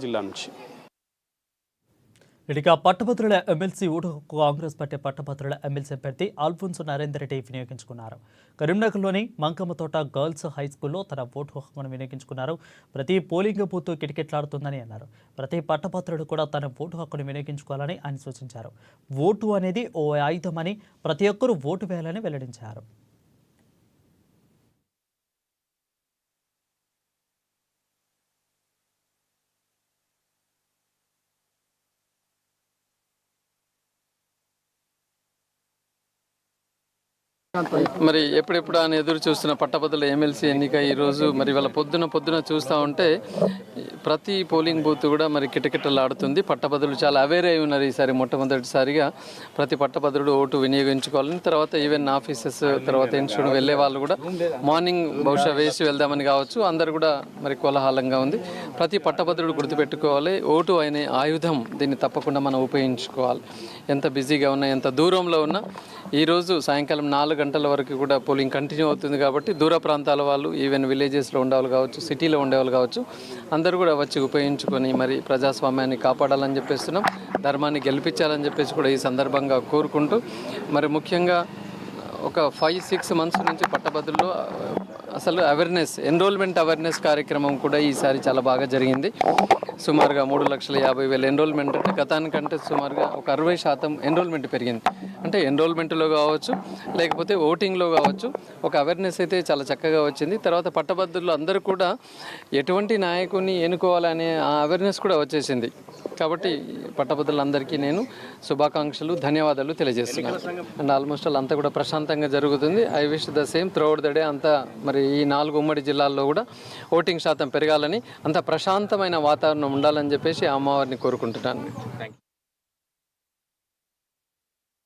జిల్లా నుంచి. ఇక పట్టభద్రుల ఎమ్మెల్సీ ఓటు హక్కు కాంగ్రెస్ పార్టీ పట్టభద్రుల ఎమ్మెల్సీ అభ్యర్థి అల్ఫోన్స్ నరేందర్ రెడ్డి వినియోగించుకున్నారు. కరీంనగర్లోని మంకమ్మతోట గర్ల్స్ హై స్కూల్లో తన ఓటు హక్కును వినియోగించుకున్నారు. ప్రతి పోలింగ్ బూత్ కిటకిట్లాడుతుందని అన్నారు. ప్రతి పట్టభద్రుడు కూడా తన ఓటు హక్కును వినియోగించుకోవాలని ఆయన సూచించారు. ఓటు అనేది ఓ ఆయుధమని, ప్రతి ఒక్కరూ ఓటు వేయాలని వెల్లడించారు. మరి ఎప్పుడెప్పుడు అని ఎదురు చూస్తున్న పట్టభద్రుల ఎమ్మెల్సీ ఎన్నిక ఈరోజు మరి వాళ్ళ పొద్దున చూస్తూ ఉంటే ప్రతి పోలింగ్ బూత్ కూడా మరి కిటకిటలాడుతుంది. పట్టభద్రులు చాలా అవేర్ అయి ఉన్నారు. ఈసారి మొట్టమొదటిసారిగా ప్రతి పట్టభద్రుడు ఓటు వినియోగించుకోవాలని, తర్వాత ఈవెన్ ఆఫీసెస్ తర్వాత ఇన్స్టిట్యూట్ వెళ్ళే వాళ్ళు కూడా మార్నింగ్ బహుశా వేసి వెళ్దామని కావచ్చు. అందరు కూడా మరి కోలాహలంగా ఉంది. ప్రతి పట్టభద్రుడు గుర్తుపెట్టుకోవాలి, ఓటు అనే ఆయుధం, దీన్ని తప్పకుండా మనం ఉపయోగించుకోవాలి. ఎంత బిజీగా ఉన్నా, ఎంత దూరంలో ఉన్నా, ఈరోజు సాయంకాలం 4 గంటల వరకు కూడా పోలింగ్ కంటిన్యూ అవుతుంది. కాబట్టి దూర ప్రాంతాల వాళ్ళు, ఈవెన్ విలేజెస్లో ఉండేవాళ్ళు కావచ్చు, సిటీలో ఉండేవాళ్ళు కావచ్చు, అందరూ కూడా వచ్చి ఉపయోగించుకొని మరి ప్రజాస్వామ్యాన్ని కాపాడాలని చెప్పేస్తున్నాం, ధర్మాన్ని గెలిపించాలని చెప్పేసి కూడా ఈ సందర్భంగా కోరుకుంటూ, మరి ముఖ్యంగా ఒక 5-6 మంత్స్ నుంచి పట్టభద్రుల్లో అసలు ఎన్రోల్మెంట్ అవేర్నెస్ కార్యక్రమం కూడా ఈసారి చాలా బాగా జరిగింది. సుమారుగా 3,50,000 ఎన్రోల్మెంట్, అంటే గతానికంటే సుమారుగా ఒక 60% ఎన్రోల్మెంట్ పెరిగింది. అంటే ఎన్రోల్మెంట్లో కావచ్చు, లేకపోతే ఓటింగ్లో కావచ్చు, ఒక అవేర్నెస్ అయితే చాలా చక్కగా వచ్చింది. తర్వాత పట్టభద్రులు అందరూ కూడా ఎటువంటి నాయకుడిని ఎన్నుకోవాలనే ఆ అవేర్నెస్ కూడా వచ్చేసింది. కాబట్టి పట్టభద్రులందరికీ నేను శుభాకాంక్షలు, ధన్యవాదాలు తెలియజేస్తున్నాను. అండ్ ఆల్మోస్ట్ అంతా కూడా ప్రశాంతంగా జరుగుతుంది. I wish the same through out the day. అంతా మరి ఈ 4 ఉమ్మడి జిల్లాల్లో కూడా ఓటింగ్ శాతం పెరగాలని, అంత ప్రశాంతమైన వాతావరణం ఉండాలని చెప్పేసి అమ్మవారిని కోరుకుంటున్నాను. Thank you.